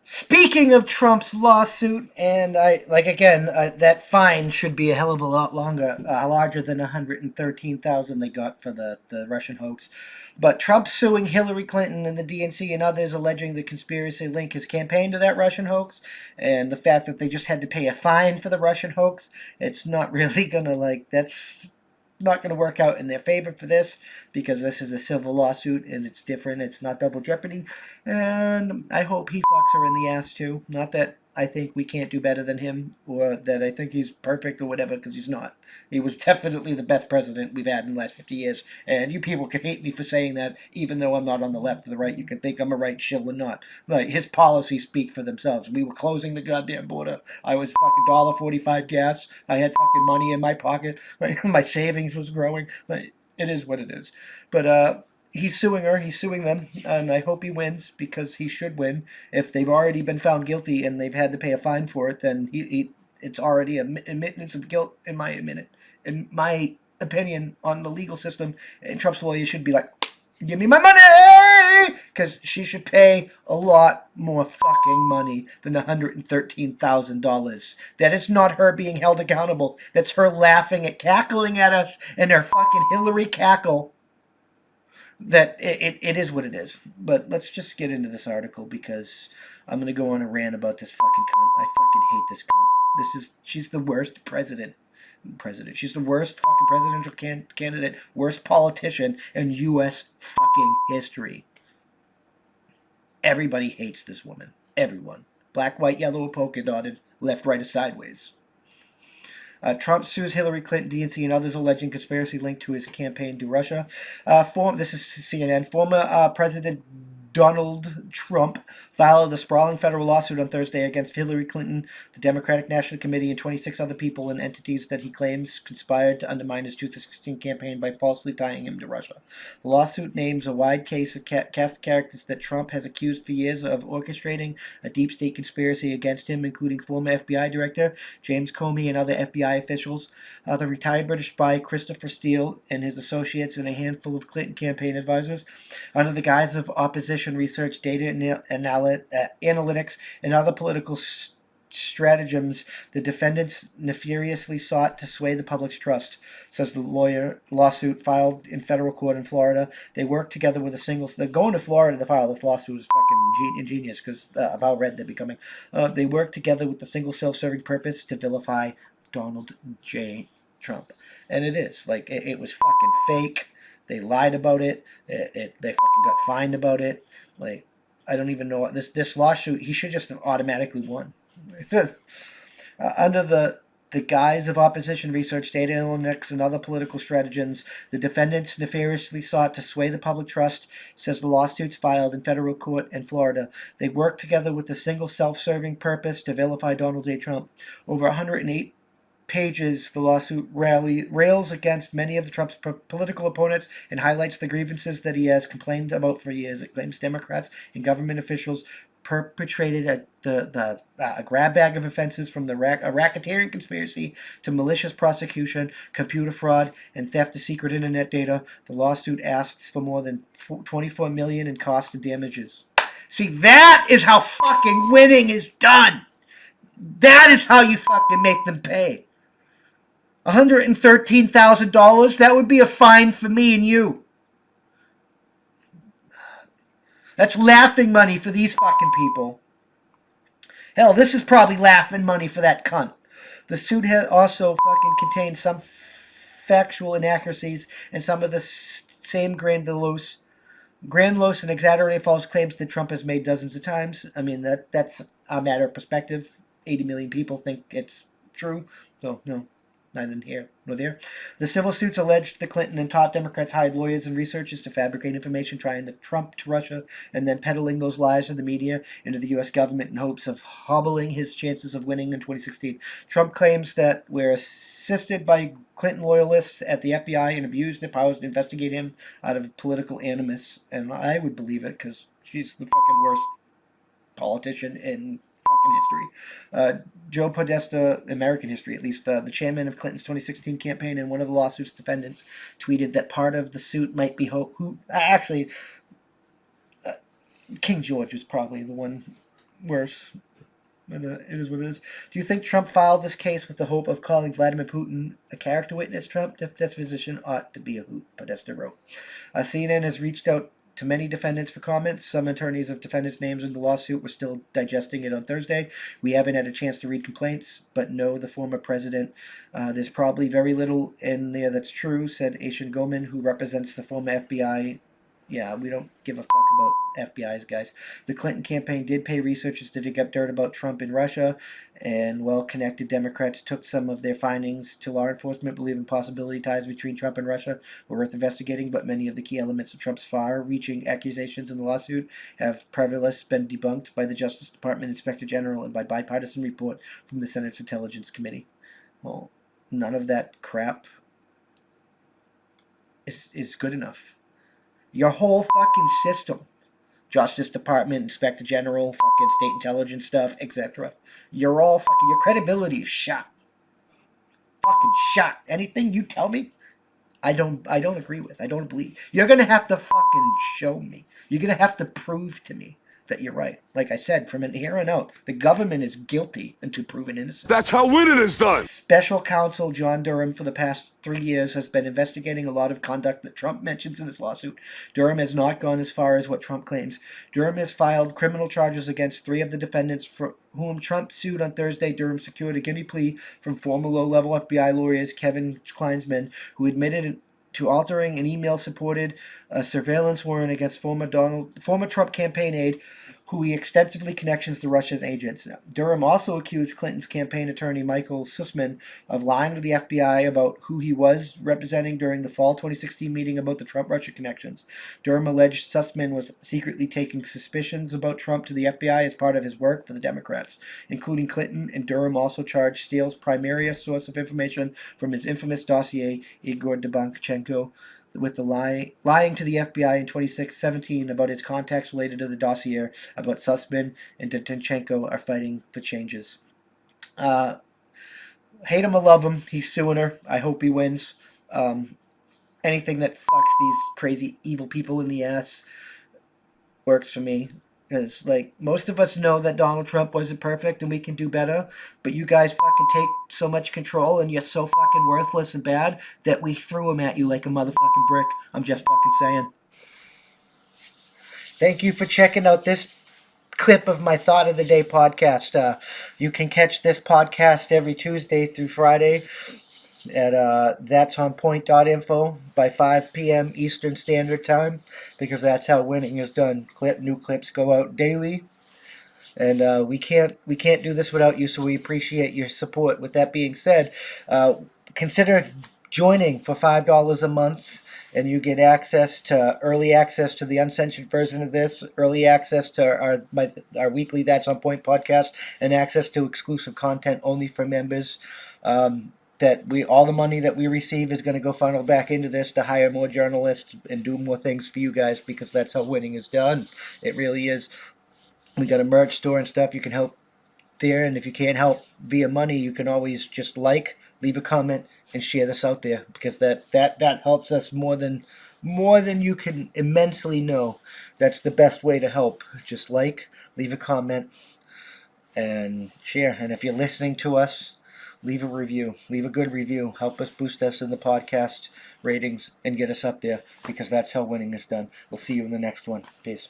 Speaking of Trump's lawsuit, and that fine should be a hell of a lot larger than 113,000 they got for the Russian hoax. But Trump suing Hillary Clinton and the DNC and others, alleging the conspiracy link his campaign to that Russian hoax, and the fact that they just had to pay a fine for the Russian hoax. It's not really gonna that's not going to work out in their favor for this, because this is a civil lawsuit and it's different. It's not double jeopardy. And I hope he fucks her in the ass too. Not that I think we can't do better than him, or that I think he's perfect or whatever, because he's not. He was definitely the best president we've had in the last 50 years. And you people can hate me for saying that, even though I'm not on the left or the right. You can think I'm a right shill or not. Like, his policies speak for themselves. We were closing the goddamn border. I was fucking $1.45 gas. I had fucking money in my pocket. Like, my savings was growing. Like, it is what it is. But he's suing her. He's suing them, and I hope he wins, because he should win. If they've already been found guilty and they've had to pay a fine for it, then it's already an admittance of guilt. In my opinion on the legal system, and Trump's lawyer should be like, "Give me my money," because she should pay a lot more fucking money than $113,000. That is not her being held accountable. That's her laughing at, cackling at us, and her fucking Hillary cackle. That it is what it is. But let's just get into this article, because I'm gonna go on a rant about this fucking cunt. I fucking hate this cunt. She's the worst president. She's the worst fucking presidential candidate, worst politician in U.S. fucking history. Everybody hates this woman. Everyone. Black, white, yellow, or polka dotted, left, right, or sideways. Trump sues Hillary Clinton, DNC, and others, alleging conspiracy linked to his campaign to Russia. This is CNN. Former President Donald Trump filed a sprawling federal lawsuit on Thursday against Hillary Clinton, the Democratic National Committee, and 26 other people and entities that he claims conspired to undermine his 2016 campaign by falsely tying him to Russia. The lawsuit names a wide case of cast of characters that Trump has accused for years of orchestrating a deep state conspiracy against him, including former FBI Director James Comey and other FBI officials, the retired British spy Christopher Steele and his associates, and a handful of Clinton campaign advisors. Under the guise of opposition research, data analytics, and other political stratagems, the defendants nefariously sought to sway the public's trust, says the lawsuit filed in federal court in Florida. They worked together with a single... They're going to Florida to file this lawsuit is fucking ingenious, because of how red they're becoming. They worked together with the single self-serving purpose to vilify Donald J. Trump. And it is. Like, it was fucking fake. They lied about it. They fucking got fined about it. Like, I don't even know this lawsuit. He should just have automatically won. Under the guise of opposition research, data analytics, and other political stratagems, the defendants nefariously sought to sway the public trust, says the lawsuits filed in federal court in Florida. They worked together with a single self-serving purpose to vilify Donald J. Trump. Over 108 pages, the lawsuit rails against many of Trump's political opponents and highlights the grievances that he has complained about for years. It claims Democrats and government officials perpetrated a grab bag of offenses, from a racketeering conspiracy to malicious prosecution, computer fraud, and theft of secret internet data. The lawsuit asks for more than $24 million in cost and damages. See, that is how fucking winning is done. That is how you fucking make them pay. $113,000, that would be a fine for me and you. That's laughing money for these fucking people. Hell, this is probably laughing money for that cunt. The suit also fucking contains some factual inaccuracies and some of the same grandiose and exaggerated false claims that Trump has made dozens of times. I mean, that's a matter of perspective. 80 million people think it's true. So, no. Neither here nor there. The civil suits alleged the Clinton and top Democrats hired lawyers and researchers to fabricate information trying to Trump to Russia, and then peddling those lies to the media and to the U.S. government in hopes of hobbling his chances of winning in 2016. Trump claims that we're assisted by Clinton loyalists at the FBI and abused their powers to investigate him out of political animus. And I would believe it, because she's the fucking worst politician in fucking history. Joe Podesta, American history at least, the chairman of Clinton's 2016 campaign and one of the lawsuit's defendants, tweeted that part of the suit might be King George was probably the one worse. But it is what it is. Do you think Trump filed this case with the hope of calling Vladimir Putin a character witness? Trump deposition ought to be a hoot, Podesta wrote. CNN has reached out to many defendants for comments. Some attorneys of defendants' names in the lawsuit were still digesting it on Thursday. We haven't had a chance to read complaints, but know the former president. There's probably very little in there that's true, said Aishan Goman, who represents the former FBI. Yeah, we don't give a fuck about FBI's guys. The Clinton campaign did pay researchers to dig up dirt about Trump in Russia, and well-connected Democrats took some of their findings to law enforcement, believing possibility ties between Trump and Russia were worth investigating, but many of the key elements of Trump's far-reaching accusations in the lawsuit have nevertheless been debunked by the Justice Department Inspector General and by bipartisan report from the Senate's Intelligence Committee. Well, none of that crap is good enough. Your whole fucking system, Justice Department, Inspector General, fucking state intelligence stuff, etc. You're all fucking, your credibility is shot. Fucking shot. Anything you tell me, I don't agree with. I don't believe. You're gonna have to fucking show me. You're gonna have to prove to me that you're right. Like I said, from here on out, the government is guilty until proven innocent. That's how winning is done. Special counsel John Durham for the past 3 years has been investigating a lot of conduct that Trump mentions in his lawsuit. Durham has not gone as far as what Trump claims. Durham has filed criminal charges against 3 of the defendants for whom Trump sued on Thursday. Durham secured a guilty plea from former low-level FBI lawyers Kevin Kleinsman, who admitted to altering an email supported a surveillance warrant against former Trump campaign aide, who he extensively connections to Russian agents. Durham also accused Clinton's campaign attorney Michael Sussman of lying to the FBI about who he was representing during the fall 2016 meeting about the Trump-Russia connections. Durham alleged Sussman was secretly taking suspicions about Trump to the FBI as part of his work for the Democrats, including Clinton, and Durham also charged Steele's primary source of information from his infamous dossier, Igor Debanchenko, with the lying to the FBI in 2017 about his contacts related to the dossier about Sussman and Debanchenko are fighting for changes. Hate him or love him, he's suing her. I hope he wins. Anything that fucks these crazy evil people in the ass works for me. Because, like, most of us know that Donald Trump wasn't perfect and we can do better, but you guys fucking take so much control and you're so fucking worthless and bad that we threw him at you like a motherfucking brick. I'm just fucking saying. Thank you for checking out this clip of my Thought of the Day podcast. You can catch this podcast every Tuesday through Friday at that'sonpoint.info by 5 p.m. Eastern Standard Time, because that's how winning is done. New clips go out daily, and we can't do this without you, so we appreciate your support. With that being said, consider joining for $5 a month, and you get early access to the uncensored version of this, early access to our weekly That's On Point podcast, and access to exclusive content only for members. All the money that we receive is going to go funnel back into this to hire more journalists and do more things for you guys, because that's how winning is done. It really is. We got a merch store and stuff. You can help there, and if you can't help via money, you can always just leave a comment, and share this out there, because that helps us more than you can immensely know. That's the best way to help. Just leave a comment, and share. And if you're listening to us, leave a review. Leave a good review. Help us boost us in the podcast ratings and get us up there, because that's how winning is done. We'll see you in the next one. Peace.